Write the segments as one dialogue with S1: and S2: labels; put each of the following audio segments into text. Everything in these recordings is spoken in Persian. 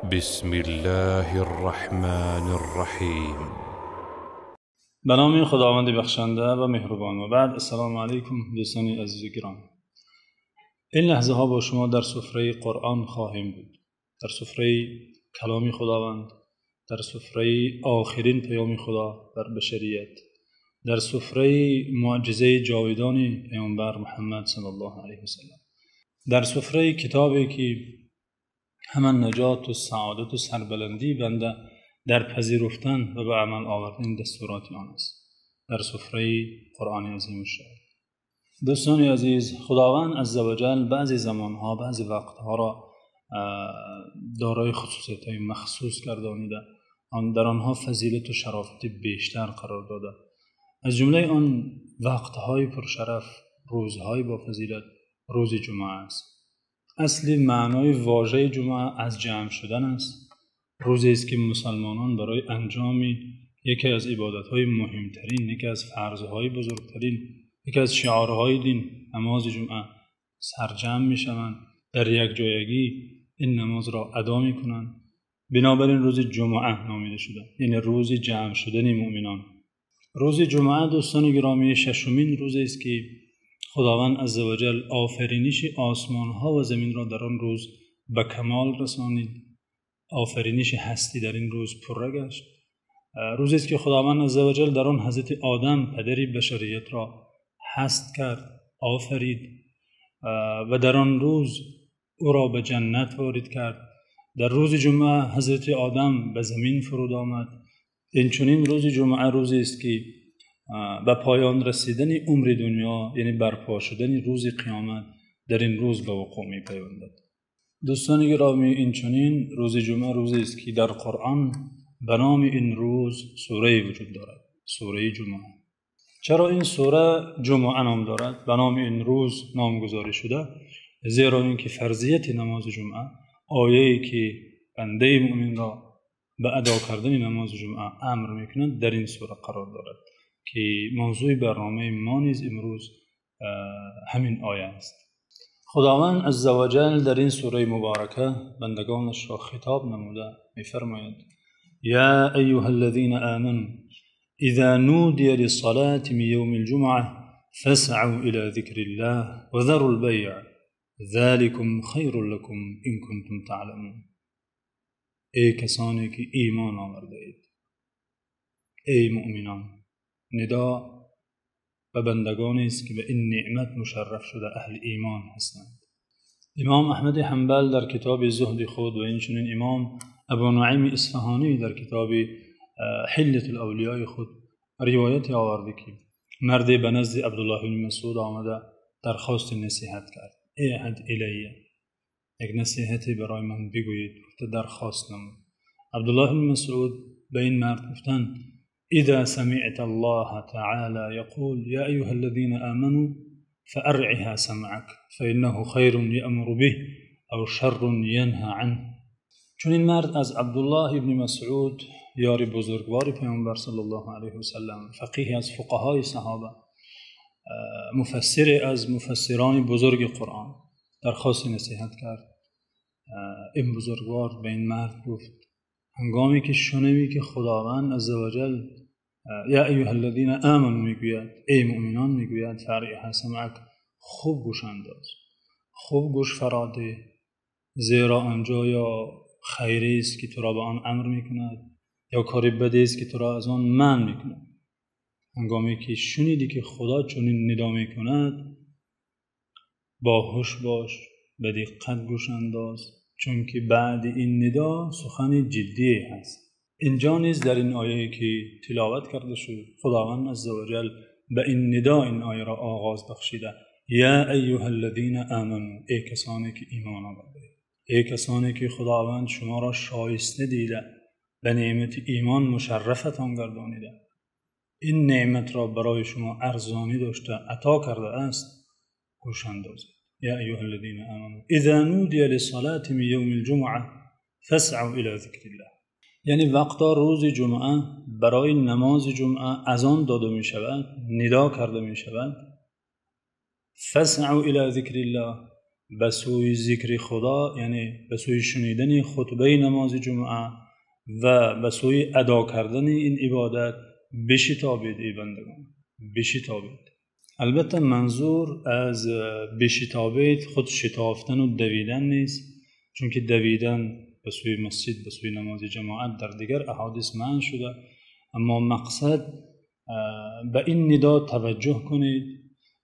S1: بسم الله الرحمن الرحیم.
S2: به نام خداوند بخشنده و مهربان. و بعد السلام علیکم دوستان عزیز گرامی. این لحظه ها با شما در سفره قرآن خواهیم بود، در سفره کلام خداوند، در سفره آخرین پیام خدا بر بشریت، در سفره معجزه جاودان پیامبر محمد صلی الله علیه و سلم، در سفره کتابی که همان نجات و سعادت و سربلندی بنده در پذیرفتن و به عمل آوردن دستورات آن است، در سفره قرآن عظیم الشان. دوستان عزیز، خداوند عزوجل بعضی زمانها، بعضی وقتها را دارای خصوصیت‌های مخصوص گردانیده، در آنها فضیلت و شرافت بیشتر قرار داده. از جمله آن وقتهای پرشرف، روزهای با فضیلت، روز جمعه است. اصلی معنای واژه جمعه از جمع شدن است. روزی است که مسلمانان برای انجام یکی از عبادت‌های مهمترین، یکی از فرض‌های بزرگترین، یکی از شعارهای دین، نماز جمعه، سرجمع می‌شوند، در یک جایگی این نماز را ادا می‌کنند. بنابراین روز جمعه نامیده شده، یعنی روز جمع شدن مؤمنان. روز جمعه دوستان گرامی ششمین روزی است که خداوند عزوجل آفرینش آسمان‌ها و زمین را در آن روز به کمال رسانید. آفرینش هستی در این روز پررنگ گشت. روزی است که خداوند عزوجل در آن حضرت آدم پدر بشریت را هست کرد، آفرید و در آن روز او را به جنت وارد کرد. در روز جمعه حضرت آدم به زمین فرود آمد. این چنین روز جمعه روزی است که به پایان رسیدن عمر دنیا، یعنی برپا شدن روز قیامت، در این روز به وقوع می پیوندد. دوستان گرامی، این چنین روز جمعه روزی است که در قرآن به نام این روز سوره وجود دارد، سوره جمعه. چرا این سوره جمعه نام دارد، به نام این روز نامگذاری شده؟ زیرا اینکه فرضیت نماز جمعه، آیه‌ای که بنده مؤمن را به ادا کردن نماز جمعه امر می‌کند، در این سوره قرار دارد که موضوع برنامه ما نیز امروز همین آیه است. خداوند عزوجل در این سوره مبارکه بندگانش را خطاب نموده می‌فرماید: یا ایها الذین آمنوا اذا نودی للصلاة من یوم الجمعه فاسعوا الى ذکر الله وذروا البیع ذلکم خیر لکم ان کنتم تعلمون. ای کسانی که ایمان آورده اید، ای مؤمنان، ندا و بندگانی است که به این نعمت مشرف شده اهل ایمان هستند. امام احمد حنبل در کتاب زهد خود و اینچنین امام ابو نعیم اصفهانی در کتاب حلیة الاولیاء خود روایت آورده که مردی به نزد عبدالله بن مسعود آمده درخواست نصیحت کرد: ای احد الیه، یک نصیحتی برای من بگویید. گفته درخواست نمود. عبدالله بن مسعود به این مرد گفتند: اذا سمعت الله تعالى يقول يا أيها الذين آمنوا فأرعها سمعك فإنه خير يأمر به أو شر ينهى عنه. چون این مرد از عبدالله بن مسعود، یار بزرگوار پیامبر صلی الله علیه و سلم، فقیه از فقهای صحابه، مفسر از مفسران بزرگ قرآن، درخواست نصیحت کرد. این بزرگوار به این مرد گفت هنگامی که شنوی که خداوند عزوجل یا ایها الذین آمنوا میگوید، ای مؤمنان میگوید، فارعها سمعک، خوب گوش انداز، خوب گوش فراده، زیرا آنجا یا خیری است که تو را به آن امر میکند یا کاری بدی است که تو را از آن منع میکند. هنگامی که شنیدی که خدا چنین ندا میکند، باهوش باش، به دقت گوش انداز، چون که بعد این ندا سخن جدی هست. اینجا نیز در این آیه که تلاوت کرده شد، خداوند عزوجل به این ندا این آیه را آغاز بخشیده: یا ایها الذین آمنوا، ای کسانی که ایمان آورده، ای کسانی که خداوند شما را شایسته دیده، به نعمت ایمان مشرفتان گردانیده، این نعمت را برای شما ارزانی داشته، عطا کرده است، گوش اندازید. یا ایها الذین آمنوا اذا نودی للصلاة من یوم الجمعه فاسعوا الى ذکر الله. یعنی وقتا روز جمعه برای نماز جمعه اذان داده می شود، ندا کرده می شود. فاسعوا الى ذکر الله، به سوی ذکر خدا، یعنی به سوی شنیدن خطبه نماز جمعه و به سوی ادا کردن این عبادت بشتابید ای بندگان، بشتابید. البته منظور از بشتابید خود شتافتن و دویدن نیست، چون که دویدن به سوی مسجد، به سوی نماز جماعت در دیگر احادیث معنی شده، اما مقصد به این ندا توجه کنید،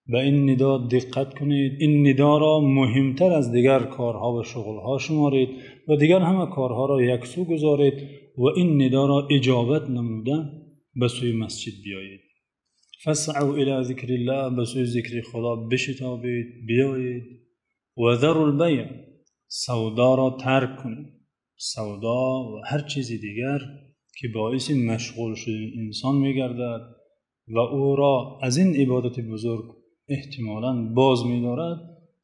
S2: به این ندا دقت کنید، این ندا را مهمتر از دیگر کارها و شغلها شمارید و دیگر همه کارها را یکسو گذارید و این ندا را اجابت نموده به سوی مسجد بیایید. فاسعوا الی ذکر الله، به سوی ذکر خدا بشتابید، بیایید. و ذروا البیع، سودا را ترک کنید. سودا و هر چیز دیگر که باعث مشغول شدن انسان میگردد و او را از این عبادت بزرگ احتمالاً باز می‌دارد،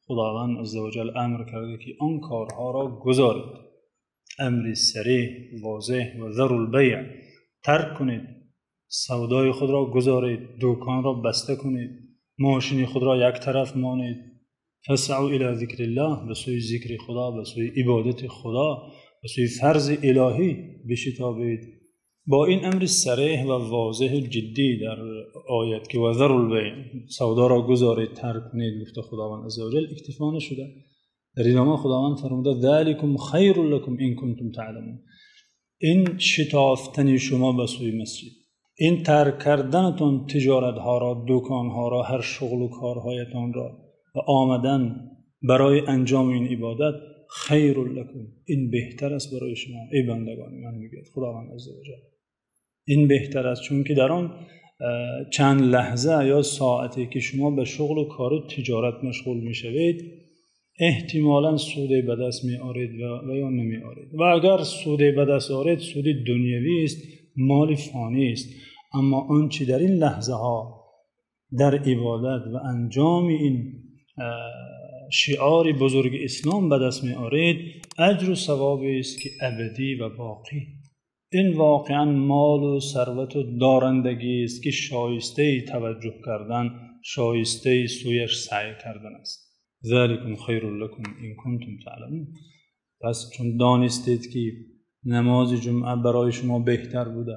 S2: خداوند عزوجل امر کرده که آن کارها را گذارید. امر صریح واضح. و ذروا البیع، ترک کنید، سودای خود را گذارید، دکان را بسته کنید، ماشین خود را یک طرف مانید. فاسعوا الی ذکر الله، به سوی ذکر خدا، به سوی عبادت خدا، به سوی فرض الهی بشتابید. با این امر صریح و واضح جدی در آیت که و ذروا البیع، سودا را گذارید، ترک کنید، گفته خداوند عزوجل، اکتفا نشده. در ادامه خداوند فرموده ذلکم خیر لکم ان کنتم تعلمون. این شتافتن شما به سوی مسجد، این ترک کردنتون تجارت ها را، دکان ها را، هر شغل و کارهایتان را و آمدن برای انجام این عبادت، خیر لکم، این بهتر است برای شما ای بندگان من، میگه خداوند عزوجل. این بهتر است، چون که در آن چند لحظه یا ساعتی که شما به شغل و کار و تجارت مشغول میشوید، احتمالاً سود به دست می آرید و یا نمی آرید. و اگر سود به دست آرید، سود دنیوی است، مال فانی است. اما آنچه در این لحظه ها در عبادت و انجام این شعار بزرگ اسلام به دست می آرید، اجر و ثوابی است که ابدی و باقی. این واقعا مال و ثروت و دارندگی است که شایسته توجه کردن، شایسته سویش سعی کردن است. ذالکم خیر لکم ان کنتم تعلمون. پس چون دانستید که نماز جمعه برای شما بهتر بوده،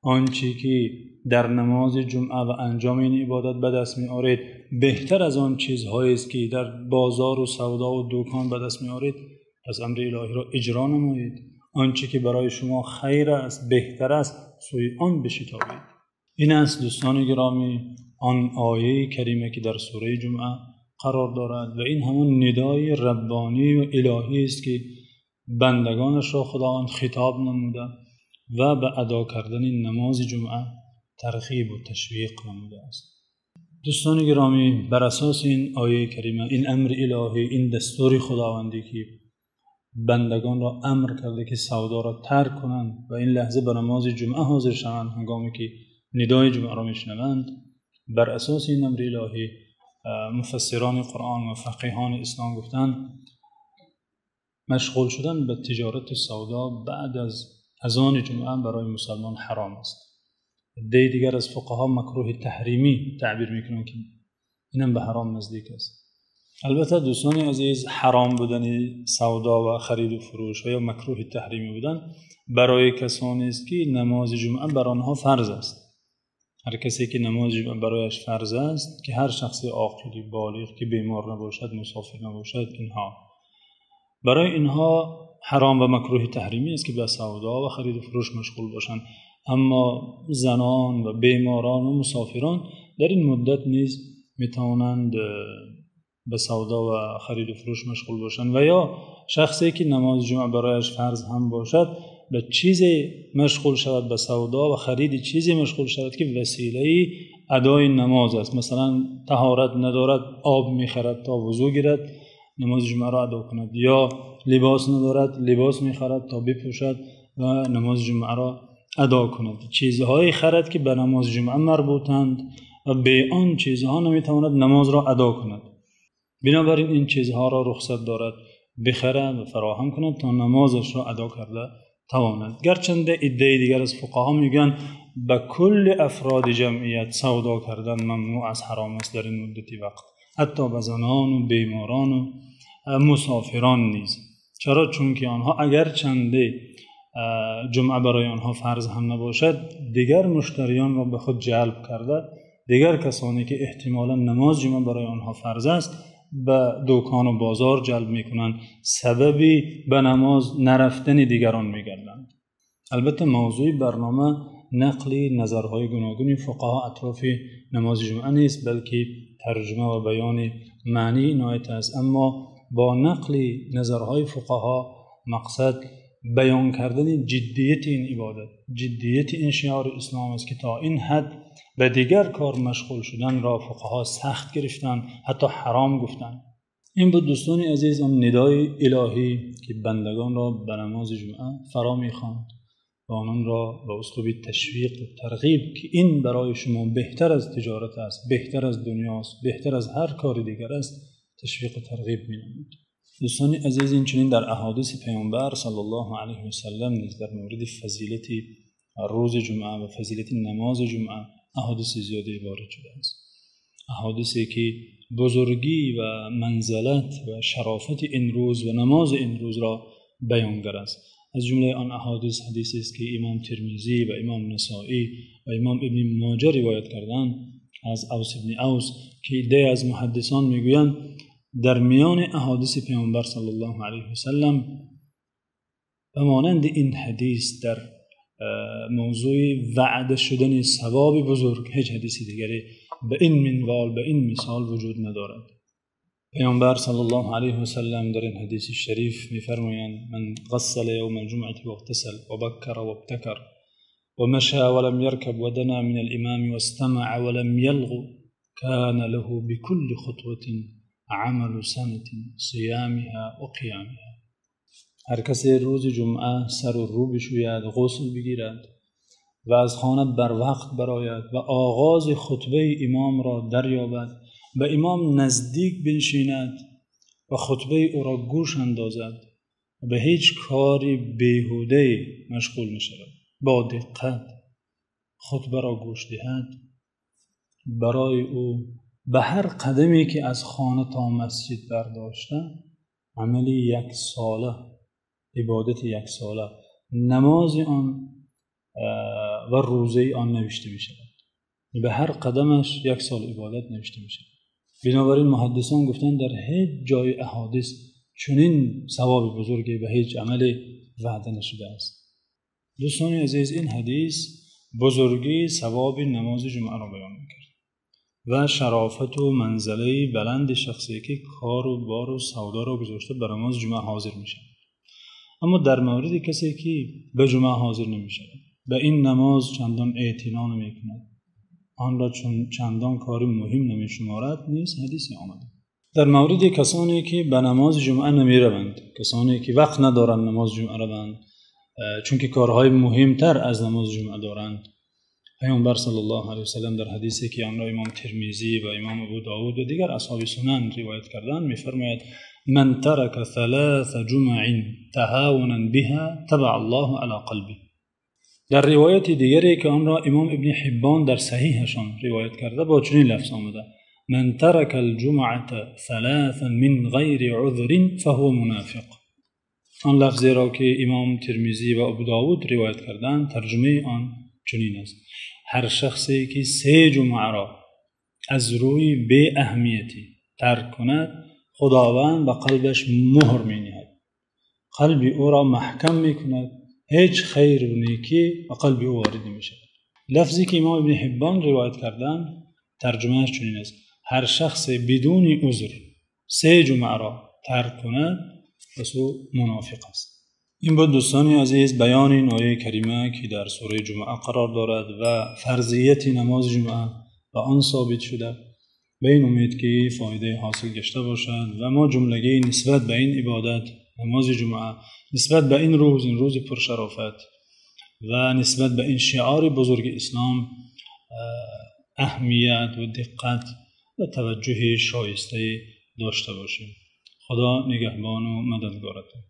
S2: آنچه که در نماز جمعه و انجام این عبادت به دست می آرید بهتر از آن چیزهایی است که در بازار و سودا و دکان به دست می آرید، پس امر الهی را اجرا نمایید. آنچه که برای شما خیر است، بهتر است، سوی آن بشتابید. این است دوستان گرامی آن آیه کریمه که در سوره جمعه قرار دارد و این همون ندای ربانی و الهی است که بندگانش را خداوند خطاب نموده و به ادا کردن نماز جمعه ترغیب و تشویق نموده است. دوستان گرامی، بر اساس این آیه کریمه، این امر الهی، این دستور خداوندی که بندگان را امر کرده که سودا را ترک کنند و این لحظه به نماز جمعه حاضر شوند هنگامی که ندای جمعه را میشنوند، بر اساس این امر الهی مفسران قرآن و فقیهان اسلام گفتند مشغول شدن به تجارت سودا بعد از اذان جمعه برای مسلمان حرام است. دیگر از فقها مکروه تحریمی تعبیر میکنند که اینم به حرام نزدیک است. البته دوستان عزیز، حرام بودن سودا و خرید و فروش و یا مکروه تحریمی بودن برای کسانی است که نماز جمعه بر آنها فرض است. هر کسی که نماز جمعه برایش فرض است، که هر شخص عاقلی بالغ که بیمار نباشد، مسافر نباشد، اینها برای اینها حرام و مکروه تحریمی است که به سودا و خرید و فروش مشغول باشند. اما زنان و بیماران و مسافران در این مدت نیز میتوانند به سودا و خرید و فروش مشغول باشند. و یا شخصی که نماز جمعه برایش فرض هم باشد، به چیزی مشغول شود، به سودا و خرید چیزی مشغول شود که وسیله ادای نماز است. مثلا طهارت ندارد، آب میخرد تا وضو گیرد نماز جمعه را ادا کند، یا لباس ندارد، لباس میخرد تا بپوشد و نماز جمعه را ادا کند. چیزهایی خرد که به نماز جمعه مربوطند و به آن چیزها نمیتواند نماز را ادا کند. بنابراین این چیزها را رخصت دارد بخرد و فراهم کند تا نمازش را ادا کرده تواند. گرچند عده دیگر از فقها میگن به کل افراد جمعیت سودا کردن ممنوع از حرام است در این مدتی وقت، حتی به زنان و بیماران و مسافران نیز. چرا؟ چون که آنها اگر چنده جمعه برای آنها فرض هم نباشد، دیگر مشتریان را به خود جلب کرده، دیگر کسانی که احتمالا نماز جمعه برای آنها فرض است به دکان و بازار جلب میکنند، سببی به نماز نرفتن دیگران میگردند. البته موضوع برنامه نقل نظرهای گوناگون فقها اطراف نماز جمعه نیست، بلکه ترجمه و بیان معنی این آیت است. اما با نقل نظرهای فقها مقصد بیان کردن جدیت این عبادت، جدیت این شعار اسلام است که تا این حد به دیگر کار مشغول شدن را فقها سخت گرفتند، حتی حرام گفتند. این بود دوستان عزیز آن ندای الهی که بندگان را به نماز جمعه فرا می‌خواند و آنان را به اسلوب تشویق و ترغیب که این برای شما بهتر از تجارت است، بهتر از دنیاست، بهتر از هر کار دیگر است، تشویق و ترغیب می‌نمود. دوستان عزیز این چنین در احادیث پیامبر صلی الله علیه و سلم نیز در مورد فضیلت روز جمعه و فضیلت نماز جمعه احادیث زیادی وارد شده است. احادیثی که بزرگی و منزلت و شرافت این روز و نماز این روز را بیانگر است. از جمله آن احادیث حدیثی است که امام ترمذی و امام نسائی و امام ابن ماجه روایت کردند از اوس ابن اوس که عده از محدثان میگویند در میان احادیث پیامبر صلی الله علیه و سلم به مانند این حدیث در موضوع وعده شدن ثواب بزرگ هیچ حدیث دیگری به این منوال به این مثال وجود ندارد. پیامبر صلی الله علیه و سلم در این حدیث شریف می‌فرمایند من غسل یوم الجمعه واغتسل وبكر وابتكر ومشى ولم يركب ودنا من الامام واستمع ولم يلغ كان له بكل خطوه عمل سنة صيامها و قیامها. هر کسی روز جمعه سر و رو بشوید، غسل بگیرد و از خانه بر وقت برآید و آغاز خطبه امام را دریابد، به امام نزدیک بنشیند و خطبه او را گوش اندازد و به هیچ کاری بیهوده مشغول نشود، با دقت خطبه را گوش دهد، برای او به هر قدمی که از خانه تا مسجد برداشته عملی 1 ساله، عبادت 1 ساله، نماز آن و روزه آن نوشته می شود. به هر قدمش 1 سال عبادت نوشته می شود. بنابراین محدثان گفتن در هیچ جای احادیث چنین ثواب بزرگی به هیچ عمل وعده نشده است. دوستان عزیز این حدیث بزرگی ثواب نماز جمعه را بیان می‌کرد و شرافت و منزله بلند شخصی که کار و بار و سودا را گذاشته به نماز جمعه حاضر میشه. اما در مورد کسی که به جمعه حاضر نمیشه، به این نماز چندان اعتنا نمیکند، آن را چندان کار مهم نمیشمارد، نیز حدیثی آمده. در مورد کسانی که به نماز جمعه نمیروند، کسانی که وقت ندارند نماز جمعه روند چون که کارهای مهمتر از نماز جمعه دارند، پیامبر صلی الله علیه و سلم در حدیثی که آن را امام ترمذی و امام ابو داود و دیگر اصحاب سنن روایت کردند می‌فرماید من ترک 3 جمع تهاونا بها تبع الله علی قلبه. در روایت دیگری که آن را امام ابن حبان در صحیحشان روایت کرده با چنین لفظ آمده من ترک الجمعه 3 من غیر عذر فهو منافق. آن لفظی را که امام ترمذی و ابو داود روایت کردند ترجمه آن چنین است: هر شخصی که 3 جمعه را از روی بی اهمیتی ترک کند، خداوند به قلبش مهر می نهد، قلب او را محکم می کند، هیچ خیر و نیکی به قلب او وارد نمی شود. لفظی که امام ابن حبان روایت کردند ترجمهش چنین است: هر شخص بدون عذر 3 جمعه را ترک کند پس او منافق است. این بود دوستانی عزیز بیان این آیه کریمه که در سوره جمعه قرار دارد و فرضیت نماز جمعه و آن ثابت شده. به این امید که فایده حاصل گشته باشد و ما جملگی نسبت به این عبادت نماز جمعه، نسبت به این روز پرشرافت و نسبت به این شعار بزرگ اسلام اهمیت و دقت و توجه شایسته داشته باشیم. خدا نگهبان و مددگارتون.